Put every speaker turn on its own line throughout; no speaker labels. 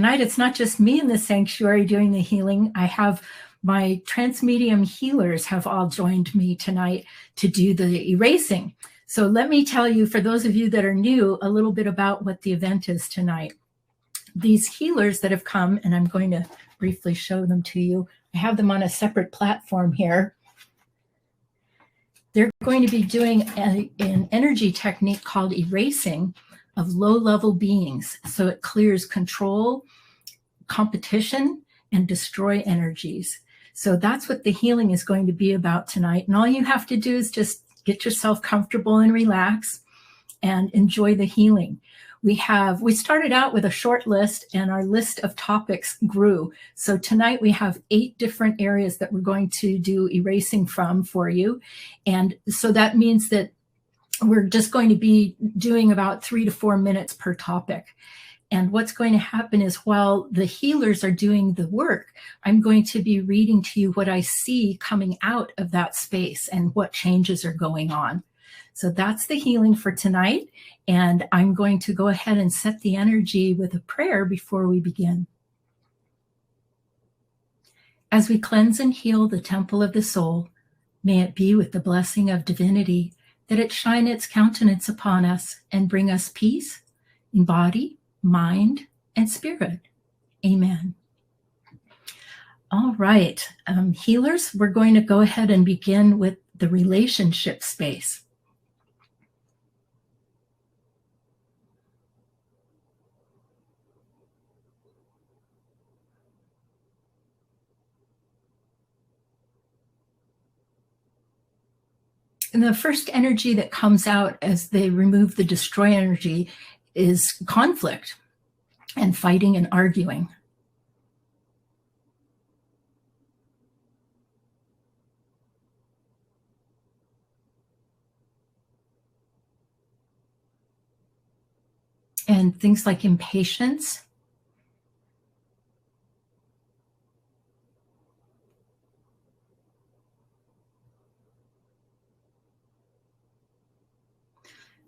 tonight it's not just me in the sanctuary doing the healing. I have my transmedium healers have all joined me tonight to do the erasing. So let me tell you, for those of you that are new, a little bit about what the event is tonight. These healers that have come, and I'm going to briefly show them to you. I have them on a separate platform here. They're going to be doing an energy technique called erasing of low-level beings. So it clears control, competition, and destroy energies. So that's what the healing is going to be about tonight. And all you have to do is just get yourself comfortable and relax and enjoy the healing. We started out with a short list, and our list of topics grew. So tonight we have 8 different areas that we're going to do erasing from for you. And so that means that we're just going to be doing about 3 to 4 minutes per topic. And what's going to happen is while the healers are doing the work, I'm going to be reading to you what I see coming out of that space and what changes are going on. So that's the healing for tonight. And I'm going to go ahead and set the energy with a prayer before we begin. As we cleanse and heal the temple of the soul, may it be with the blessing of divinity that it shine its countenance upon us and bring us peace in body, mind, and spirit. Amen. All right, healers, we're going to go ahead and begin with the relationship space. And the first energy that comes out as they remove the destroy energy is conflict and fighting and arguing. And things like impatience.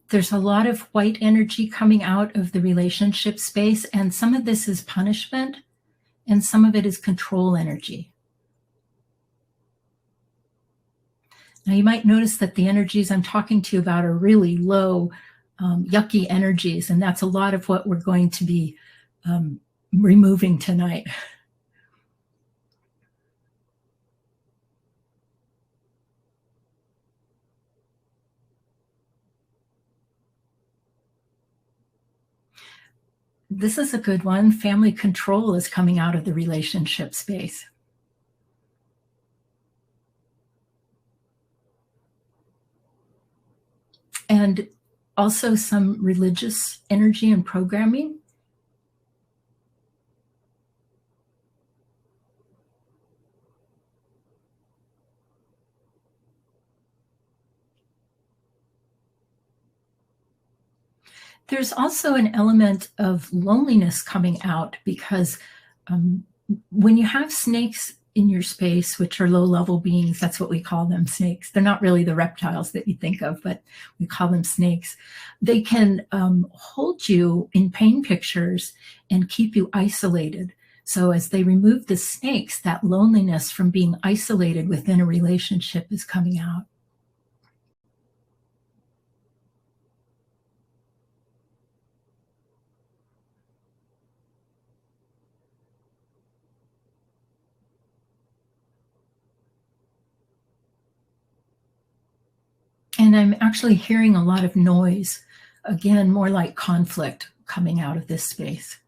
There's a lot of white energy coming out of the relationship space, and some of this is punishment, and some of it is control energy. Now you might notice that the energies I'm talking to you about are really low, yucky energies, and that's a lot of what we're going to be removing tonight. This is a good one. Family control is coming out of the relationship space. And also some religious energy and programming. There's also an element of loneliness coming out because when you have snakes in your space, which are low-level beings, that's what we call them, snakes. They're not really the reptiles that you think of, but we call them snakes. They can hold you in pain pictures and keep you isolated. So as they remove the snakes, that loneliness from being isolated within a relationship is coming out. And I'm actually hearing a lot of noise, again, more like conflict coming out of this space.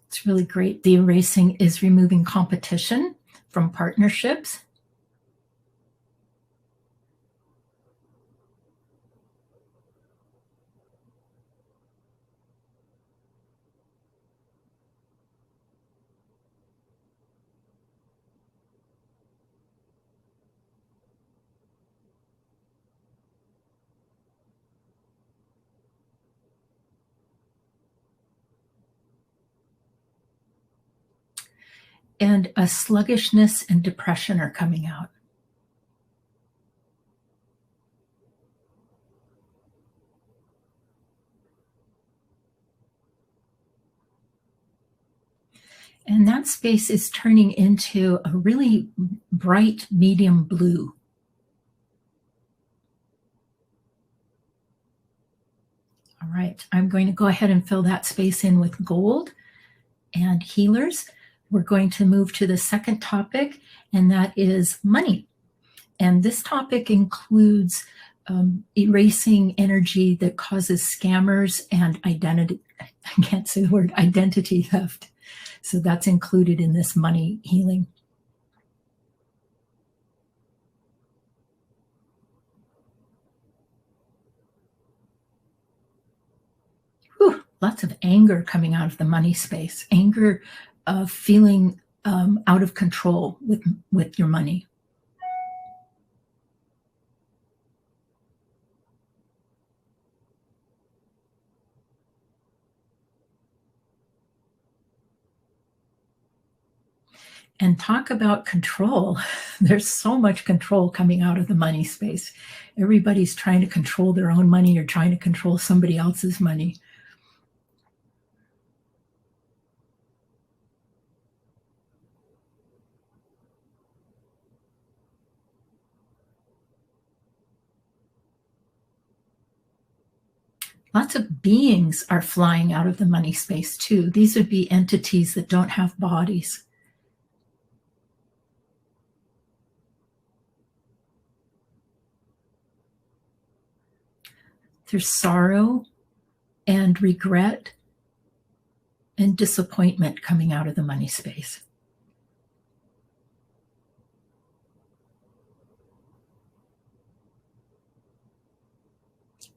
It's really great. The erasing is removing competition from partnerships. And a sluggishness and depression are coming out. And that space is turning into a really bright medium blue. All right, I'm going to go ahead and fill that space in with gold and healers. We're going to move to the second topic, and that is money. And this topic includes erasing energy that causes scammers and identity, I can't say the word, identity theft. So that's included in this money healing. Whew, lots of anger coming out of the money space. Anger of feeling out of control with your money. And talk about control. There's so much control coming out of the money space. Everybody's trying to control their own money or trying to control somebody else's money. Lots of beings are flying out of the money space too. These would be entities that don't have bodies. There's sorrow and regret and disappointment coming out of the money space.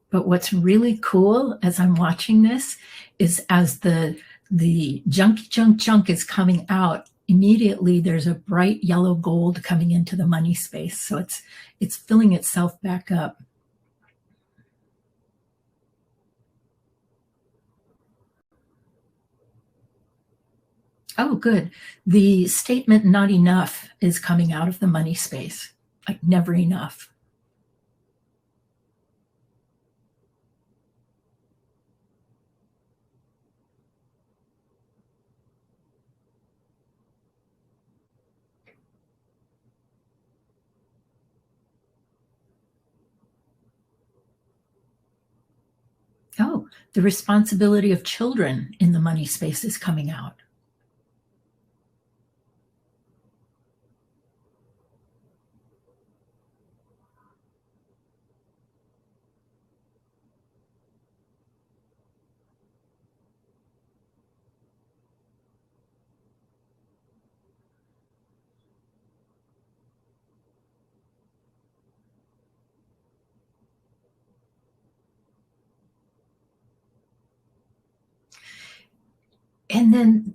But what's really cool as I'm watching this is as the junk is coming out, immediately there's a bright yellow gold coming into the money space. So it's filling itself back up. Oh, good. The statement not enough is coming out of the money space, like never enough. Oh, the responsibility of children in the money space is coming out. And then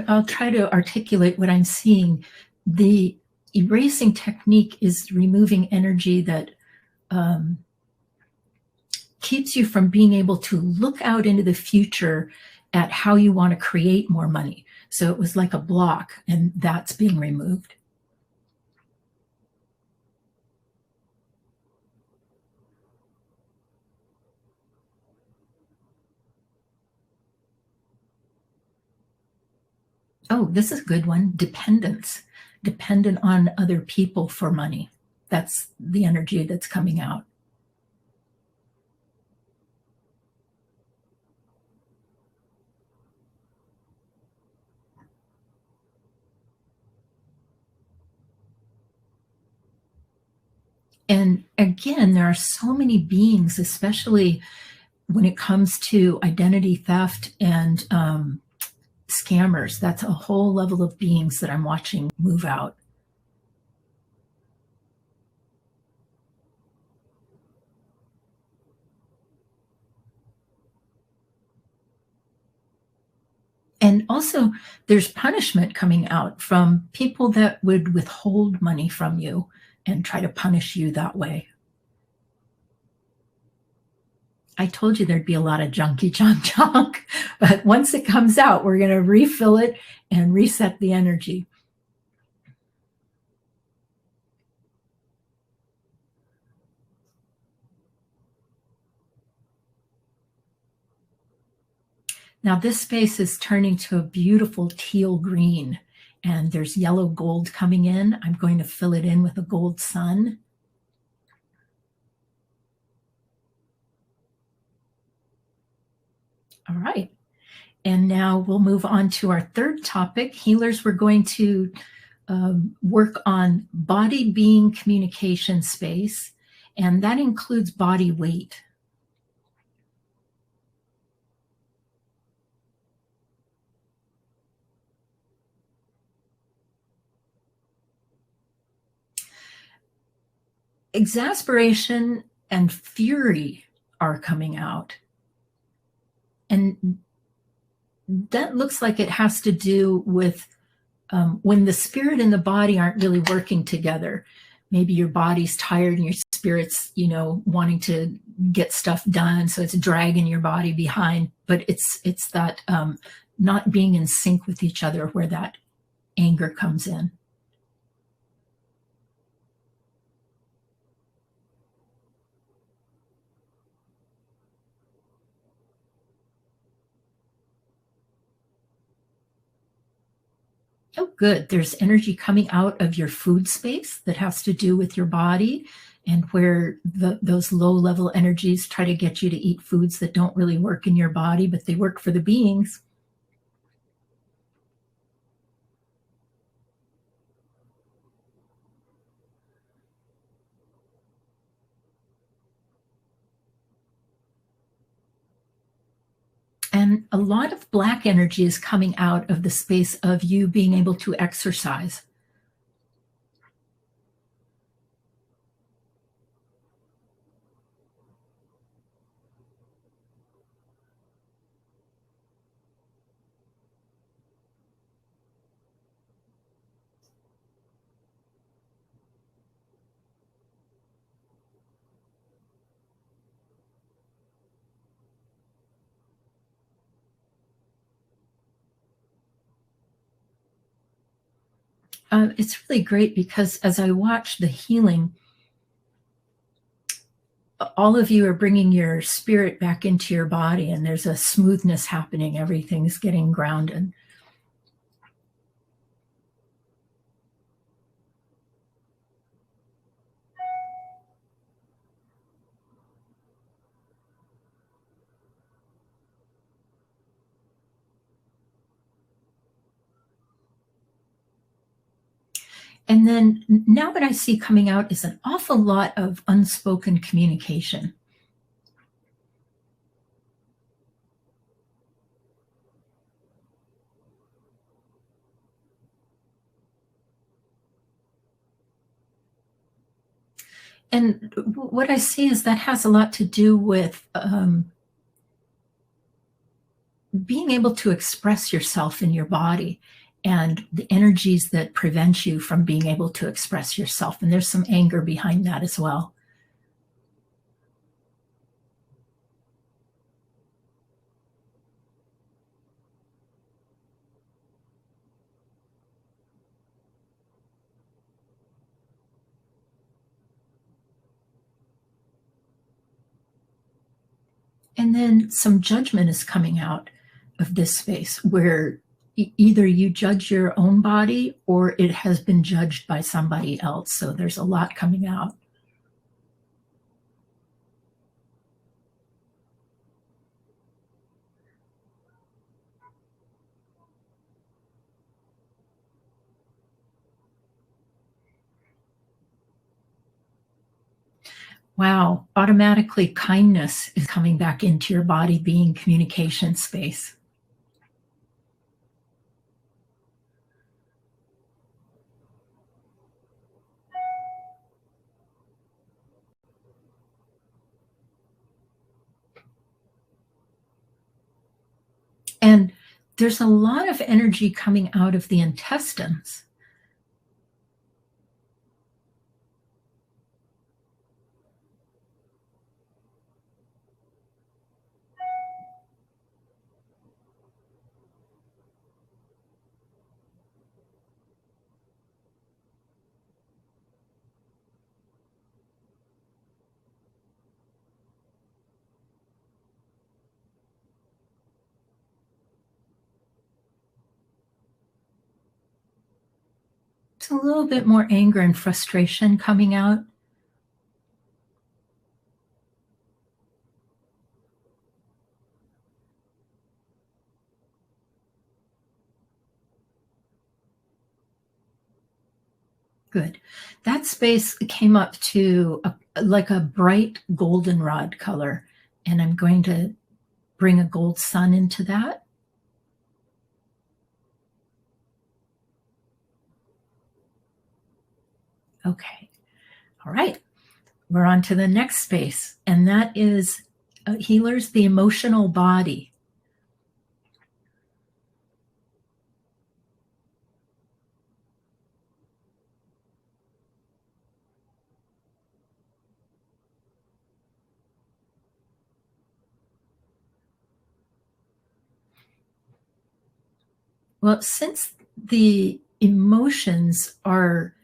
I'll try to articulate what I'm seeing. The erasing technique is removing energy that keeps you from being able to look out into the future at how you want to create more money. So it was like a block, and that's being removed. Oh, this is a good one. Dependence. Dependent on other people for money. That's the energy that's coming out. And again, there are so many beings, especially when it comes to identity theft and scammers. That's a whole level of beings that I'm watching move out. And also, there's punishment coming out from people that would withhold money from you and try to punish you that way. I told you there'd be a lot of junky junk, but once it comes out, we're going to refill it and reset the energy. Now this space is turning to a beautiful teal green, and there's yellow gold coming in. I'm going to fill it in with a gold sun. All right. And now we'll move on to our third topic. Healers, we're going to work on body being communication space, and that includes body weight. Exasperation and fury are coming out. And that looks like it has to do with when the spirit and the body aren't really working together. Maybe your body's tired and your spirit's, wanting to get stuff done, so it's dragging your body behind. But it's that not being in sync with each other where that anger comes in. Oh, good. There's energy coming out of your food space that has to do with your body, and where those low-level energies try to get you to eat foods that don't really work in your body, but they work for the beings. And a lot of Black energy is coming out of the space of you being able to exercise. It's really great because as I watch the healing, all of you are bringing your spirit back into your body, and there's a smoothness happening. Everything's getting grounded. And then now what I see coming out is an awful lot of unspoken communication. And what I see is that has a lot to do with being able to express yourself in your body, and the energies that prevent you from being able to express yourself. And there's some anger behind that as well. And then some judgment is coming out of this space where either you judge your own body or it has been judged by somebody else. So there's a lot coming out. Wow, automatically kindness is coming back into your body being communication space. And there's a lot of energy coming out of the intestines. There's a little bit more anger and frustration coming out. Good. That space came up to like a bright goldenrod color, and I'm going to bring a gold sun into that. Okay. All right. We're on to the next space, and that is healers, the emotional body. Well, since the emotions are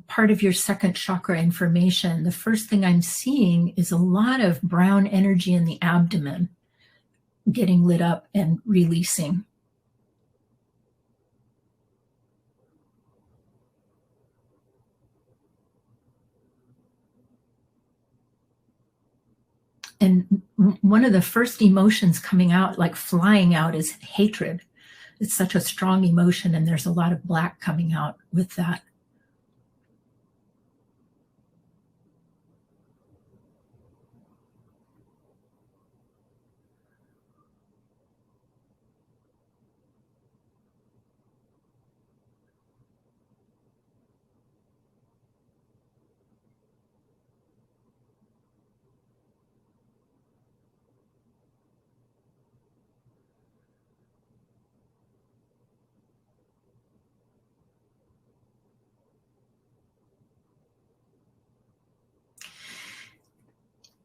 part of your second chakra information, the first thing I'm seeing is a lot of brown energy in the abdomen getting lit up and releasing. And one of the first emotions coming out, like flying out, is hatred. It's such a strong emotion, and there's a lot of black coming out with that.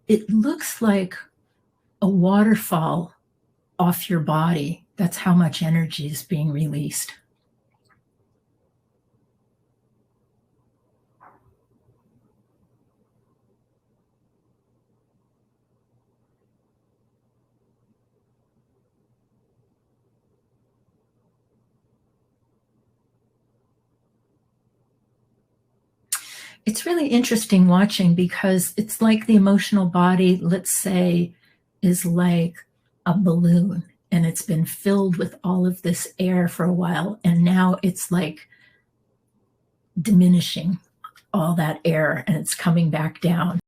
It looks like a waterfall off your body. That's how much energy is being released. It's really interesting watching, because it's like the emotional body, let's say, is like a balloon, and it's been filled with all of this air for a while, and now it's like diminishing all that air, and it's coming back down.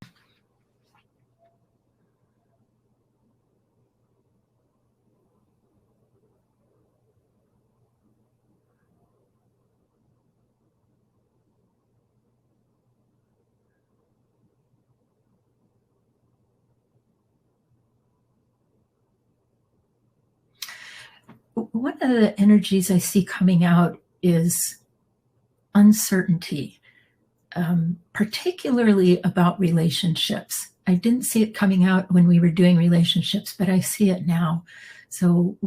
One of the energies I see coming out is uncertainty, particularly about relationships. I didn't see it coming out when we were doing relationships, but I see it now. So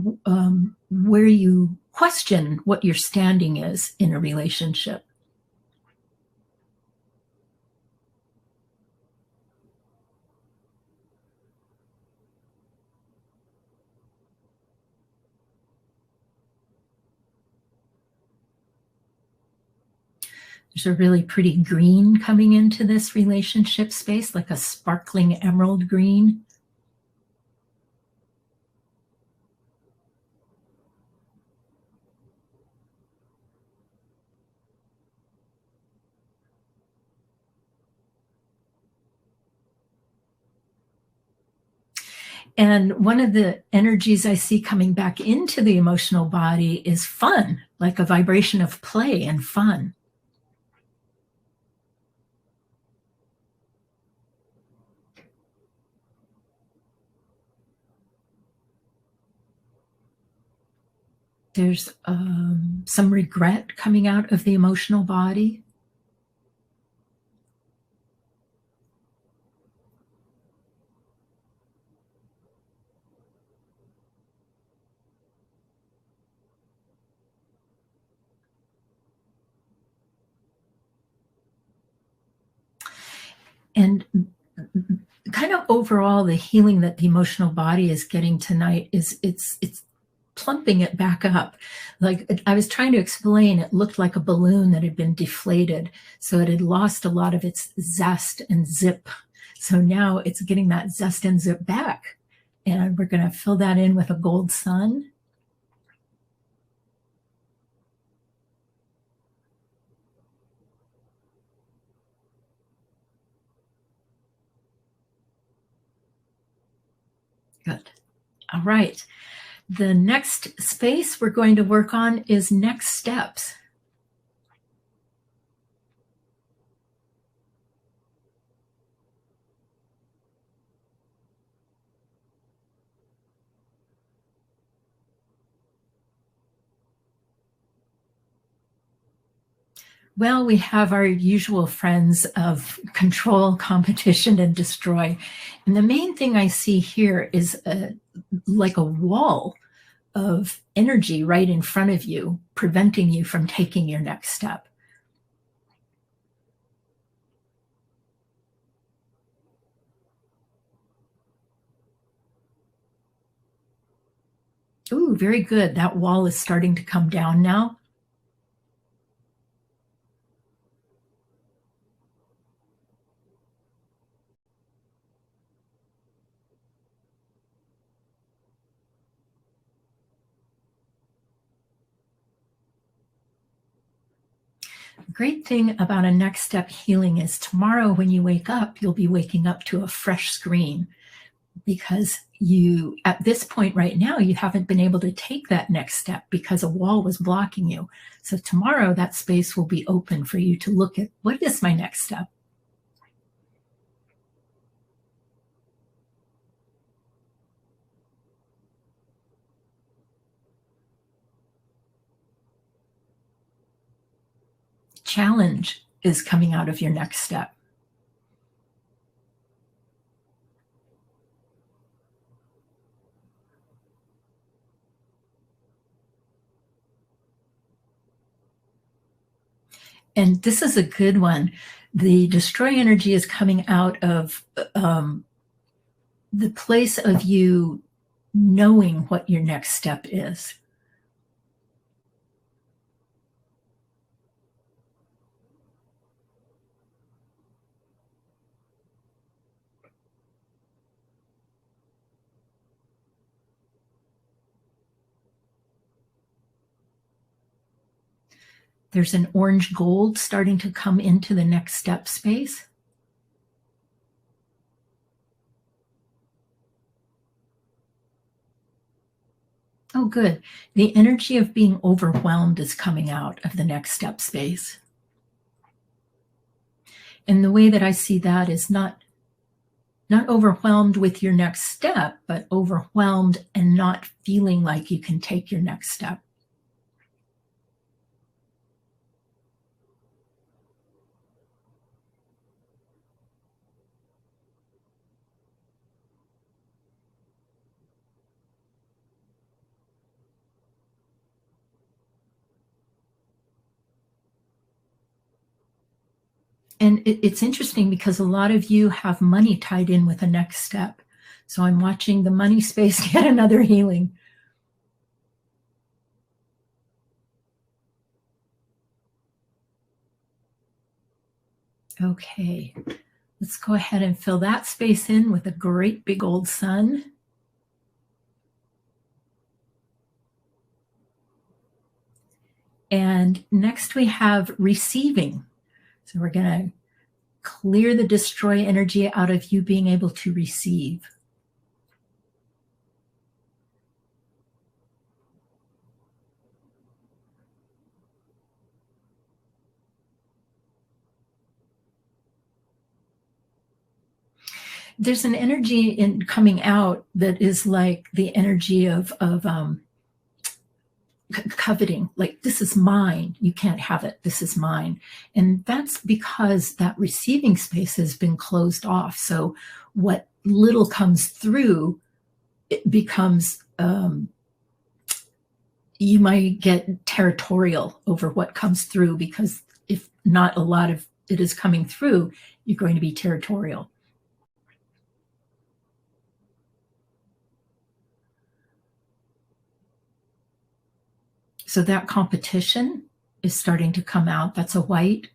where you question what your standing is in a relationship. There's a really pretty green coming into this relationship space, like a sparkling emerald green. And one of the energies I see coming back into the emotional body is fun, like a vibration of play and fun. There's some regret coming out of the emotional body. And kind of overall, the healing that the emotional body is getting tonight is it's plumping it back up. Like I was trying to explain, it looked like a balloon that had been deflated. So it had lost a lot of its zest and zip. So now it's getting that zest and zip back. And we're going to fill that in with a gold sun. Good. All right. The next space we're going to work on is next steps. Well, we have our usual friends of control, competition, and destroy. And the main thing I see here is like a wall of energy right in front of you, preventing you from taking your next step. Ooh, very good. That wall is starting to come down now. The great thing about a next step healing is tomorrow when you wake up, you'll be waking up to a fresh screen, because you, at this point right now, you haven't been able to take that next step because a wall was blocking you. So tomorrow that space will be open for you to look at, what is my next step? Challenge is coming out of your next step. And this is a good one. The destroy energy is coming out of the place of you knowing what your next step is. There's an orange gold starting to come into the next step space. Oh, good. The energy of being overwhelmed is coming out of the next step space. And the way that I see that is not overwhelmed with your next step, but overwhelmed and not feeling like you can take your next step. And it's interesting because a lot of you have money tied in with the next step. So I'm watching the money space get another healing. Okay, let's go ahead and fill that space in with a great big old sun. And next we have receiving. So we're going to clear the destroy energy out of you being able to receive. There's an energy in coming out that is like the energy of coveting, like, this is mine, you can't have it, this is mine. And that's because that receiving space has been closed off. So what little comes through, it becomes, you might get territorial over what comes through, because if not a lot of it is coming through, you're going to be territorial. So that competition is starting to come out. That's a white.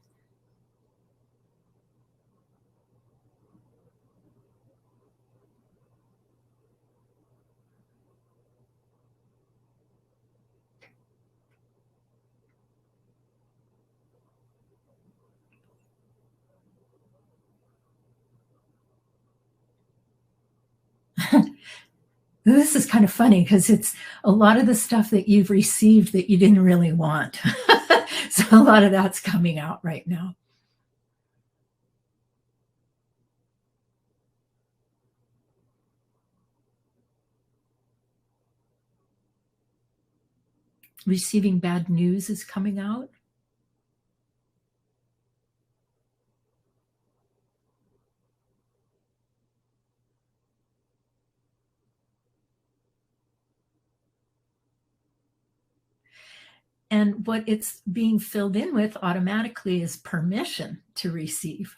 This is kind of funny because it's a lot of the stuff that you've received that you didn't really want. So a lot of that's coming out right now. Receiving bad news is coming out. And what it's being filled in with automatically is permission to receive.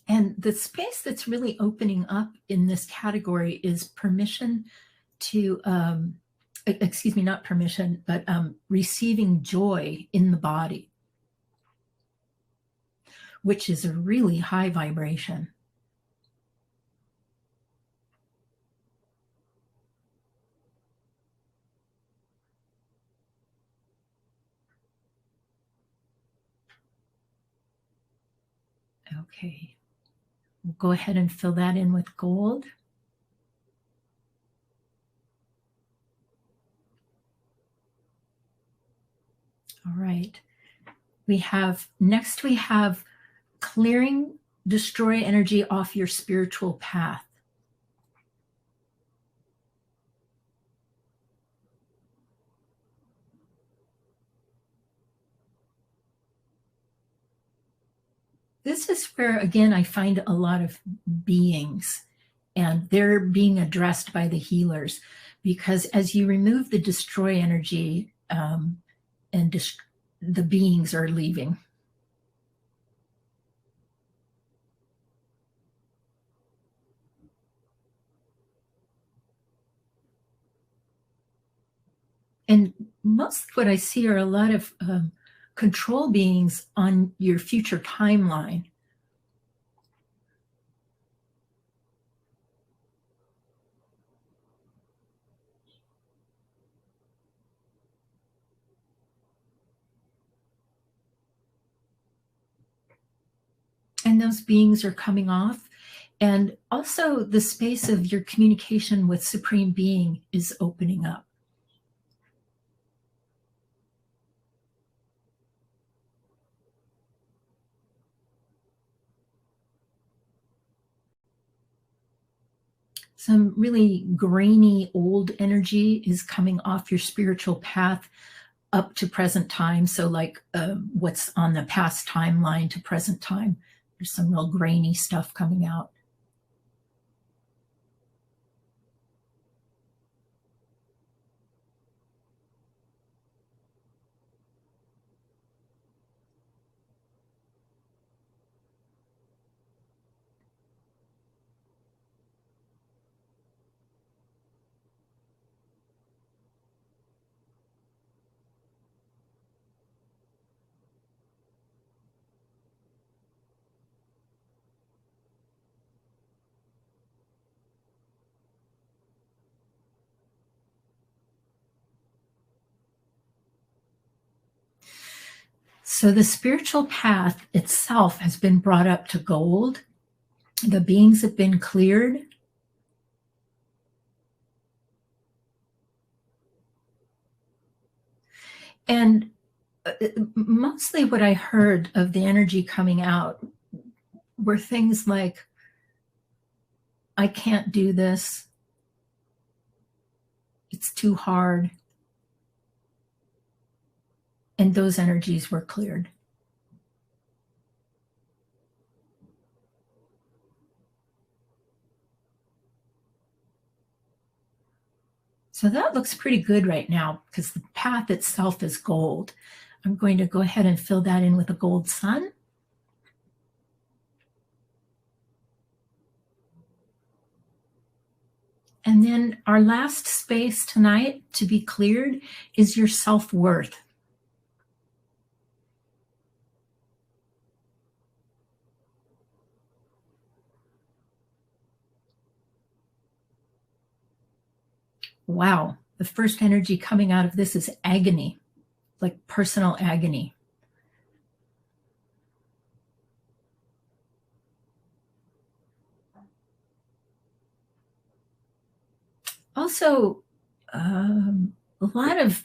And the space that's really opening up in this category is permission to, excuse me, not permission, but receiving joy in the body, which is a really high vibration. Okay, we'll go ahead and fill that in with gold. All right. Next we have clearing, destroy energy off your spiritual path. This is where, again, I find a lot of beings, and they're being addressed by the healers, because as you remove the destroy energy, the beings are leaving. And most of what I see are a lot of control beings on your future timeline. And those beings are coming off. And also the space of your communication with Supreme Being is opening up. Some really grainy old energy is coming off your spiritual path up to present time. So like what's on the past timeline to present time, there's some real grainy stuff coming out. So the spiritual path itself has been brought up to gold. The beings have been cleared. And mostly what I heard of the energy coming out were things like, I can't do this. It's too hard. And those energies were cleared. So that looks pretty good right now because the path itself is gold. I'm going to go ahead and fill that in with a gold sun. And then our last space tonight to be cleared is your self-worth. Wow, the first energy coming out of this is agony, like personal agony. Also, a lot of,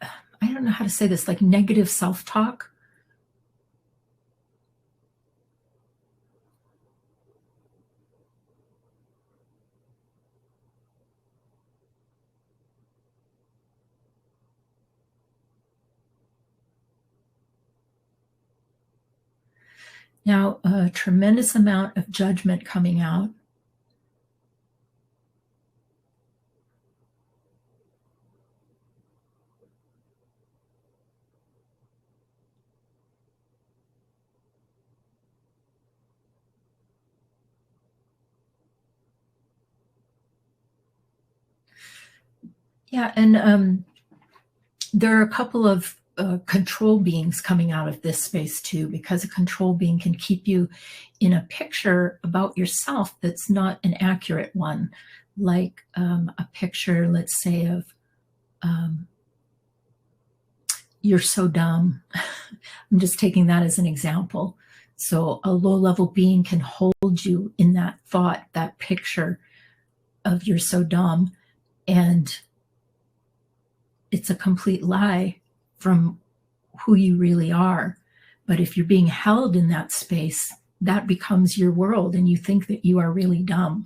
I don't know how to say this, like negative self-talk. Now, a tremendous amount of judgment coming out. Yeah, and there are a couple of control beings coming out of this space too, because a control being can keep you in a picture about yourself that's not an accurate one, like a picture, let's say, of you're so dumb. I'm just taking that as an example. So a low-level being can hold you in that thought, that picture of you're so dumb, and it's a complete lie from who you really are. But if you're being held in that space, that becomes your world, and you think that you are really dumb.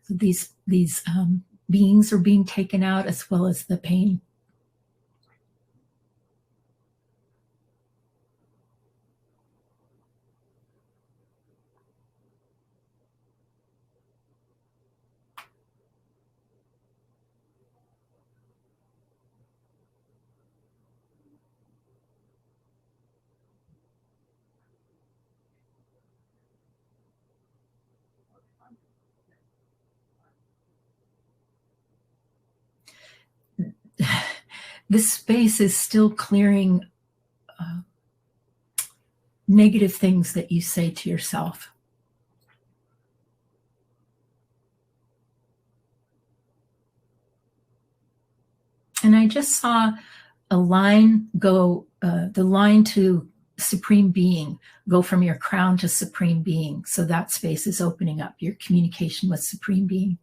So these beings are being taken out, as well as the pain. This space is still clearing negative things that you say to yourself. And I just saw a line go, the line to Supreme Being, go from your crown to Supreme Being. So that space is opening up, your communication with Supreme Being.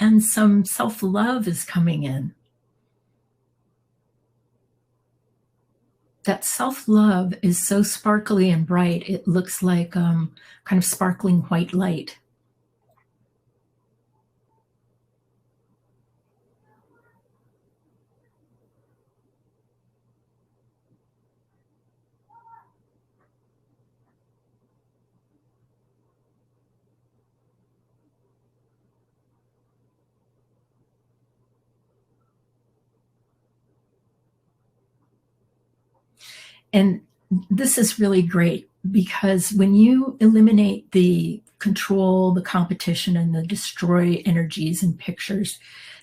And some self-love is coming in. That self-love is so sparkly and bright, it looks like kind of sparkling white light. And this is really great, because when you eliminate the control, the competition, and the destroy energies and pictures,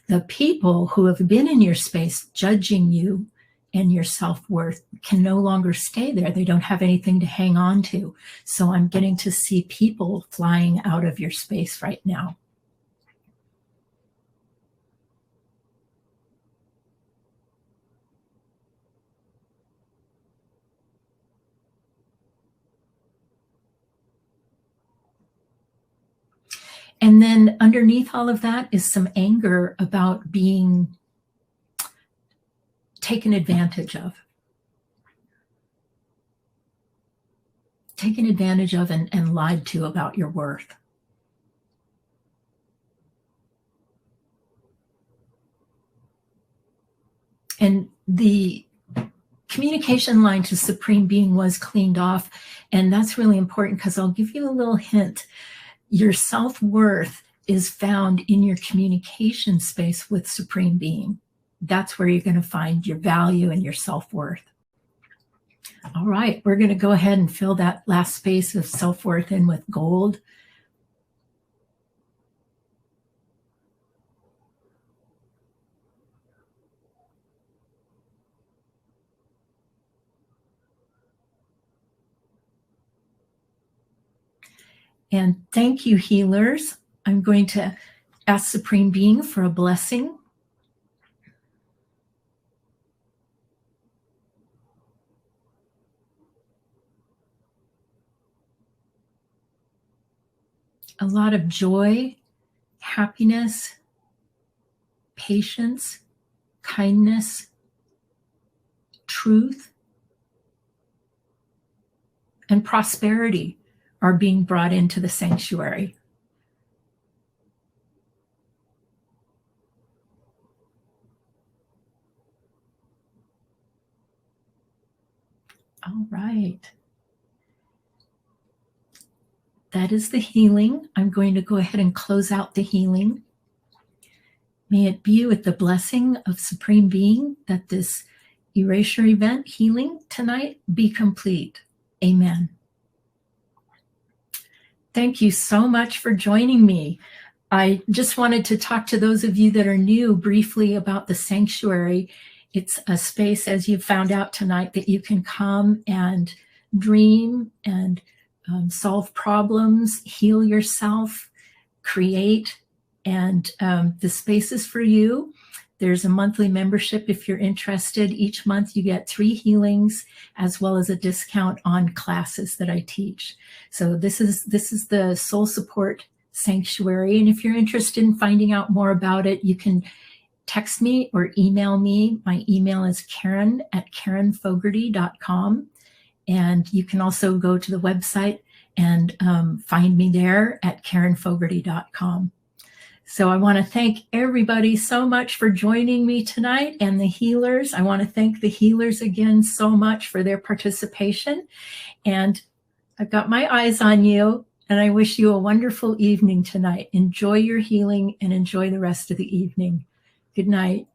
the people who have been in your space judging you and your self-worth can no longer stay there. They don't have anything to hang on to. So I'm getting to see people flying out of your space right now. And then underneath all of that is some anger about being taken advantage of. Taken advantage of and lied to about your worth. And the communication line to Supreme Being was cleaned off. And that's really important because I'll give you a little hint. Your self-worth is found in your communication space with Supreme Being. That's where you're going to find your value and your self-worth. All right, we're going to go ahead and fill that last space of self-worth in with gold. And thank you, healers. I'm going to ask Supreme Being for a blessing. A lot of joy, happiness, patience, kindness, truth, and prosperity are being brought into the sanctuary. All right. That is the healing. I'm going to go ahead and close out the healing. May it be with the blessing of Supreme Being that this Erasure Event healing tonight be complete. Amen. Thank you so much for joining me. I just wanted to talk to those of you that are new briefly about the sanctuary. It's a space, as you found out tonight, that you can come and dream and solve problems, heal yourself, create, and the space is for you. There's a monthly membership if you're interested. Each month you get 3 healings as well as a discount on classes that I teach. So this is the Soul Support Sanctuary. And if you're interested in finding out more about it, you can text me or email me. My email is Karen@karinfogerty.com. And you can also go to the website and find me there at karinfogerty.com. So I want to thank everybody so much for joining me tonight, and the healers. I want to thank the healers again so much for their participation. And I've got my eyes on you, and I wish you a wonderful evening tonight. Enjoy your healing and enjoy the rest of the evening. Good night.